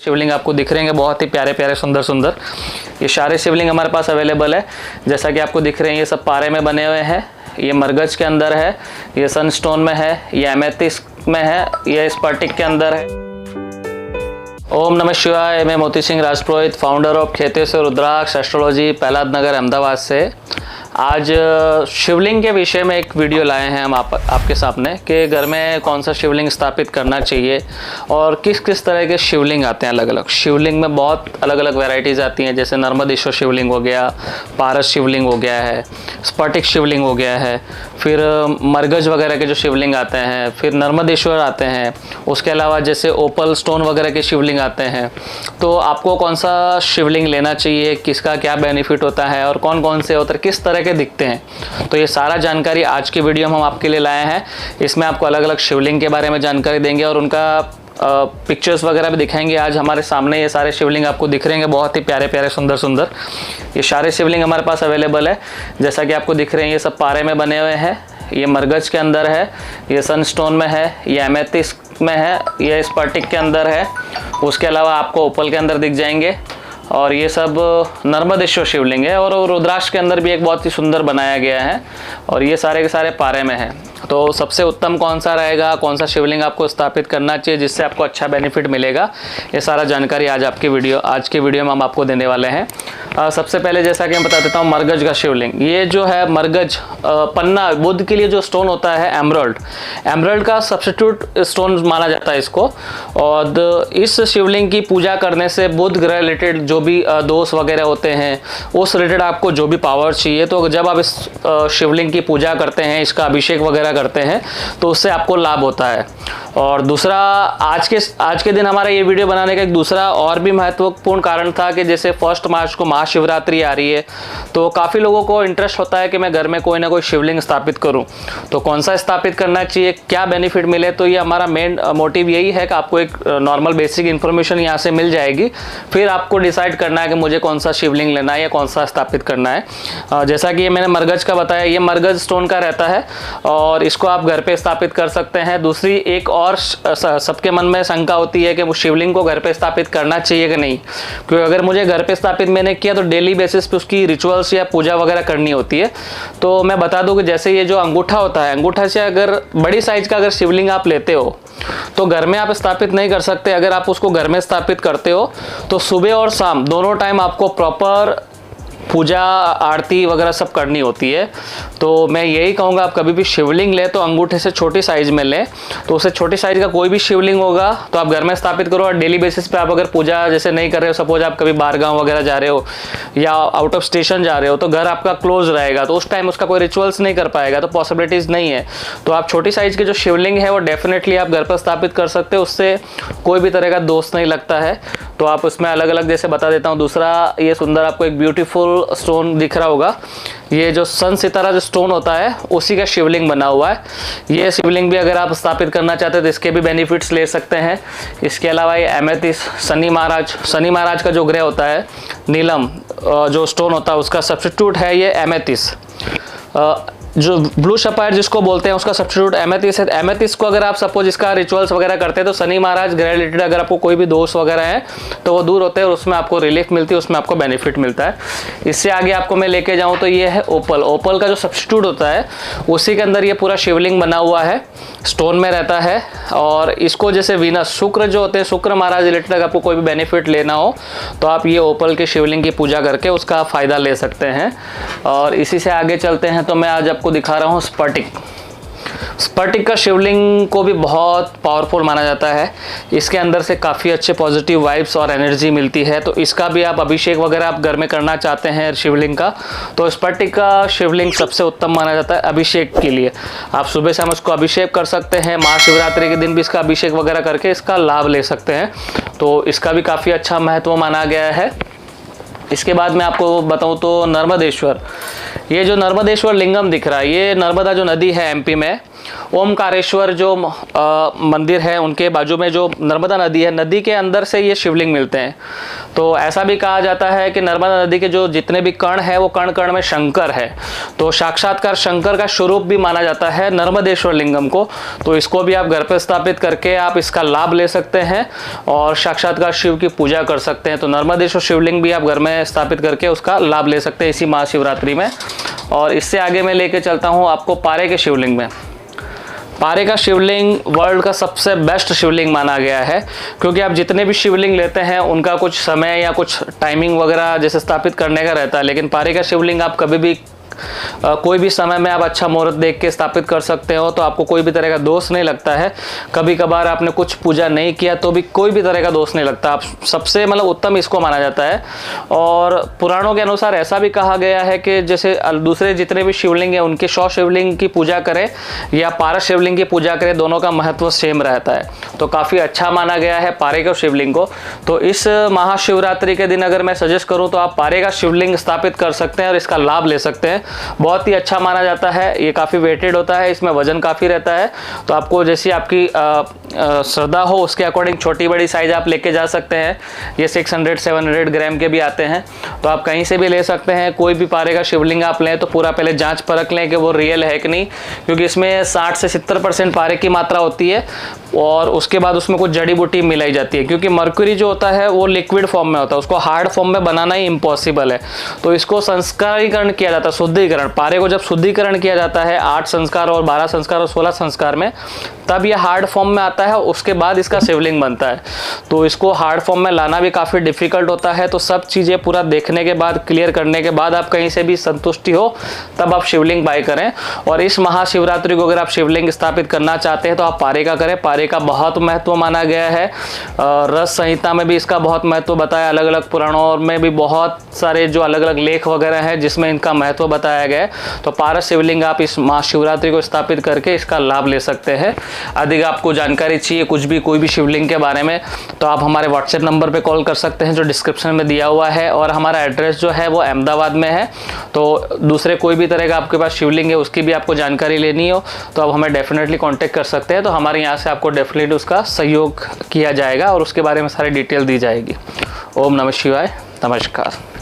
शिवलिंग आपको दिख रहे हैं, बहुत ही प्यारे प्यारे सुंदर सुंदर ये सारे शिवलिंग हमारे पास अवेलेबल है। जैसा कि आपको दिख रहे हैं ये सब पारे में बने हुए हैं। ये मरगज के अंदर है, ये सनस्टोन में है, ये एमेथिस्ट में है, ये स्फटिक के अंदर है। ओम नमः शिवाय। मैं Moti Singh Rajpurohit, founder of Kheteshwar Rudraksh astrology, Prahlad Nagar Ahmedabad से। आज शिवलिंग के विषय में एक वीडियो लाए हैं हम आपके सामने कि घर में कौन सा शिवलिंग स्थापित करना चाहिए और किस किस तरह के शिवलिंग आते हैं। अलग अलग शिवलिंग में बहुत अलग अलग वैरायटीज़ आती हैं, जैसे नर्मदेश्वर शिवलिंग हो गया, पारस शिवलिंग हो गया है, स्फटिक शिवलिंग हो गया है, फिर मरगज वगैरह के जो शिवलिंग आते हैं, फिर नर्मदेश्वर आते हैं। उसके अलावा जैसे ओपल स्टोन वगैरह के शिवलिंग आते हैं। तो आपको कौन सा शिवलिंग लेना चाहिए, किसका क्या बेनिफिट होता है और कौन कौन से होते हैं, किस तरह के दिखते हैं, तो ये सारा जानकारी आज की वीडियो में हम आपके लिए लाए हैं। इसमें आपको अलग अलग शिवलिंग के बारे में जानकारी देंगे और उनका पिक्चर्स वगैरह भी दिखाएंगे। आज हमारे सामने ये सारे शिवलिंग आपको दिख रहे हैं, बहुत ही प्यारे प्यारे सुंदर सुंदर ये सारे शिवलिंग हमारे पास अवेलेबल है। जैसा कि आपको दिख रहे हैं ये सब पारे में बने हुए हैं। ये मरगज के अंदर है, ये सनस्टोन में है, ये एमेथिस्ट में है, ये स्फटिक के अंदर है। उसके अलावा आपको ओपल के अंदर दिख जाएंगे और ये सब नर्मदेश्वर शिवलिंग है। और रुद्राक्ष के अंदर भी एक बहुत ही सुंदर बनाया गया है और ये सारे के सारे पारे में हैं। तो सबसे उत्तम कौन सा रहेगा, कौन सा शिवलिंग आपको स्थापित करना चाहिए जिससे आपको अच्छा बेनिफिट मिलेगा, ये सारा जानकारी आज की वीडियो में हम आपको देने वाले हैं। सबसे पहले जैसा कि मैं बता देता हूँ, मरगज का शिवलिंग। ये जो है मरगज पन्ना बुध के लिए जो स्टोन होता है, एमरल्ड का सब्स्टिट्यूट स्टोन माना जाता है इसको। और इस शिवलिंग की पूजा करने से बुध ग्रह रिलेटेड जो भी दोष वगैरह होते हैं उस रिलेटेड आपको जो भी पावर चाहिए, तो जब आप इस शिवलिंग की पूजा करते हैं, इसका अभिषेक वगैरह करते हैं, तो उससे आपको लाभ होता है। और दूसरा, आज के दिन हमारा ये वीडियो बनाने का एक दूसरा और भी महत्वपूर्ण कारण था कि जैसे 1 मार्च को महाशिवरात्रि आ रही है, तो काफ़ी लोगों को इंटरेस्ट होता है कि मैं घर में कोई ना कोई शिवलिंग स्थापित करूं, तो कौन सा स्थापित करना चाहिए, क्या बेनिफिट मिले। तो ये हमारा मेन मोटिव यही है कि आपको एक नॉर्मल बेसिक इन्फॉर्मेशन यहाँ से मिल जाएगी, फिर आपको डिसाइड करना है कि मुझे कौन सा शिवलिंग लेना है या कौन सा स्थापित करना है। जैसा कि ये मैंने मरगज का बताया, ये मरगज स्टोन का रहता है और इसको आप घर पे स्थापित कर सकते हैं। दूसरी एक और सबके मन में शंका होती है कि वो शिवलिंग को घर पे स्थापित करना चाहिए कि नहीं, क्योंकि अगर मुझे घर पे स्थापित मैंने किया तो डेली बेसिस पे उसकी रिचुअल्स या पूजा वगैरह करनी होती है। तो मैं बता दूं कि जैसे ये जो अंगूठा होता है, अंगूठा से अगर बड़ी साइज का अगर शिवलिंग आप लेते हो तो घर में आप स्थापित नहीं कर सकते। अगर आप उसको घर में स्थापित करते हो तो सुबह और शाम दोनों टाइम आपको प्रॉपर पूजा आरती वगैरह सब करनी होती है। तो मैं यही कहूँगा, आप कभी भी शिवलिंग ले तो अंगूठे से छोटी साइज़ में लें। तो उससे छोटी साइज़ का कोई भी शिवलिंग होगा तो आप घर में स्थापित करो और डेली बेसिस पे आप अगर पूजा जैसे नहीं कर रहे हो, सपोज आप कभी बाहरगांव वगैरह जा रहे हो या आउट ऑफ स्टेशन जा रहे हो, तो घर आपका क्लोज रहेगा, तो उस टाइम उसका कोई रिचुअल्स नहीं कर पाएगा, तो पॉसिबिलिटीज़ नहीं है। तो आप छोटी साइज़ की जो शिवलिंग है वो डेफिनेटली आप घर पर स्थापित कर सकते हो, उससे कोई भी तरह का दोष नहीं लगता है। तो आप उसमें अलग अलग जैसे बता देता हूँ। दूसरा, ये सुंदर आपको एक ब्यूटीफुल स्टोन दिख रहा होगा, ये जो सन सितारा जो स्टोन होता है उसी का शिवलिंग बना हुआ है। ये शिवलिंग भी अगर आप स्थापित करना चाहते हैं तो इसके भी बेनिफिट्स ले सकते हैं। इसके अलावा ये एमेथिस्ट, शनि महाराज का जो ग्रह होता है, नीलम जो स्टोन होता है उसका सब्स्टिट्यूट है ये एमेथिस्ट। जो ब्लू सफायर जिसको बोलते हैं उसका सब्स्टिट्यूट एमेथिस्ट है। एमेथिस्ट को अगर आप सपोज इसका रिचुअल्स वगैरह करते हैं तो शनि महाराज ग्रह रिलेटेड अगर आपको कोई भी दोष वगैरह है तो वो दूर होते हैं और उसमें आपको रिलीफ मिलती है, उसमें आपको बेनिफिट मिलता है। इससे आगे आपको मैं लेके जाऊँ तो ये है ओपल का जो सब्स्टिट्यूट होता है उसी के अंदर ये पूरा शिवलिंग बना हुआ है, स्टोन में रहता है। और इसको जैसे वीनस, शुक्र जो होते हैं, शुक्र महाराज रिलेटेड अगर आपको कोई भी बेनिफिट लेना हो तो आप ये ओपल के शिवलिंग की पूजा करके उसका फ़ायदा ले सकते हैं। और इसी से आगे चलते हैं तो मैं आज आपको दिखा रहा हूँ स्फटिक का शिवलिंग को भी बहुत पावरफुल माना जाता है। इसके अंदर से काफ़ी अच्छे पॉजिटिव वाइब्स और एनर्जी मिलती है। तो इसका भी आप अभिषेक वगैरह आप घर में करना चाहते हैं शिवलिंग का, तो स्फटिक का शिवलिंग सबसे उत्तम माना जाता है अभिषेक के लिए। आप सुबह शाम उसको अभिषेक कर सकते हैं, महाशिवरात्रि के दिन भी इसका अभिषेक वगैरह करके इसका लाभ ले सकते हैं। तो इसका भी काफ़ी अच्छा महत्व माना गया है। इसके बाद मैं आपको बताऊं तो नर्मदेश्वर, ये जो नर्मदेश्वर लिंगम दिख रहा है, ये नर्मदा जो नदी है एमपी में, ओमकारेश्वर जो मंदिर है उनके बाजू में जो नर्मदा नदी है, नदी के अंदर से ये शिवलिंग मिलते हैं। तो ऐसा भी कहा जाता है कि नर्मदा नदी के जो जितने भी कण है वो कण कण में शंकर है, तो साक्षात्कार शंकर का स्वरूप भी माना जाता है नर्मदेश्वर लिंगम को। तो इसको भी आप घर पर स्थापित करके आप इसका लाभ ले सकते हैं और साक्षात्कार शिव की पूजा कर सकते हैं। तो नर्मदेश्वर शिवलिंग भी आप घर में स्थापित करके उसका लाभ ले सकते हैं इसी महाशिवरात्रि में। और इससे आगे मैं लेके चलता हूँ आपको पारे के शिवलिंग में। पारे का शिवलिंग वर्ल्ड का सबसे बेस्ट शिवलिंग माना गया है, क्योंकि आप जितने भी शिवलिंग लेते हैं उनका कुछ समय या कुछ टाइमिंग वगैरह जैसे स्थापित करने का रहता है, लेकिन पारे का शिवलिंग आप कभी भी कोई भी समय में आप अच्छा मुहूर्त देख के स्थापित कर सकते हो, तो आपको कोई भी तरह का दोष नहीं लगता है। कभी कभार आपने कुछ पूजा नहीं किया तो भी कोई भी तरह का दोष नहीं लगता। आप सबसे मतलब उत्तम इसको माना जाता है। और पुराणों के अनुसार ऐसा भी कहा गया है कि जैसे दूसरे जितने भी शिवलिंग हैं उनके 100 शिवलिंग की पूजा करें या पारस शिवलिंग की पूजा करें, दोनों का महत्व सेम रहता है। तो काफ़ी अच्छा माना गया है पारे का शिवलिंग को। तो इस महाशिवरात्रि के दिन अगर मैं सजेस्ट करूँ तो आप पारे का शिवलिंग स्थापित कर सकते हैं और इसका लाभ ले सकते हैं। बहुत ही अच्छा माना जाता है। ये काफ़ी वेटेड होता है, इसमें वजन काफ़ी रहता है। तो आपको जैसी आपकी श्रद्धा हो उसके अकॉर्डिंग छोटी बड़ी साइज आप लेके जा सकते हैं। ये 600-700 ग्राम के भी आते हैं, तो आप कहीं से भी ले सकते हैं। कोई भी पारे का शिवलिंग आप लें तो पूरा पहले जांच परख लें कि वो रियल है कि नहीं, क्योंकि इसमें 60 से 70% पारे की मात्रा होती है और उसके बाद उसमें कुछ जड़ी बूटी मिलाई जाती है। क्योंकि मर्क्यूरी जो होता है वो लिक्विड फॉर्म में होता है, उसको हार्ड फॉर्म में बनाना ही इम्पॉसिबल है। तो इसको संस्कारीकरण किया जाता है, शुद्धिकरण। पारे को जब शुद्धिकरण किया जाता है 8 संस्कार और 12 संस्कार और 16 संस्कार में, तब ये हार्ड फॉर्म में आता है। उसके बाद इसका शिवलिंग बनता है। तो इसको हार्ड फॉर्म में लाना भी काफ़ी डिफिकल्ट होता है। तो सब चीज़ें पूरा देखने के बाद, क्लियर करने के बाद आप कहीं से भी संतुष्टि हो तब आप शिवलिंग बाय करें। और इस महाशिवरात्रि को अगर आप शिवलिंग स्थापित करना चाहते हैं तो आप पारे का करें। पारे का बहुत महत्व माना गया है। रस संहिता में भी इसका बहुत महत्व बताया, अलग अलग पुराणों में भी बहुत सारे जो अलग अलग लेख वगैरह हैं जिसमें इनका महत्व बताया गया है। तो पारस शिवलिंग आप इस महाशिवरात्रि को स्थापित करके इसका लाभ ले सकते हैं। अधिक आपको जानकारी चाहिए कुछ भी, कोई भी शिवलिंग के बारे में, तो आप हमारे व्हाट्सएप नंबर पे कॉल कर सकते हैं जो डिस्क्रिप्शन में दिया हुआ है। और हमारा एड्रेस जो है वो अहमदाबाद में है। तो दूसरे कोई भी तरह का आपके पास शिवलिंग है उसकी भी आपको जानकारी लेनी हो तो आप हमें डेफिनेटली कॉन्टेक्ट कर सकते हैं। तो हमारे यहाँ से आपको डेफिनेटली उसका सहयोग किया जाएगा और उसके बारे में सारी डिटेल दी जाएगी। ओम नमः शिवाय। नमस्कार।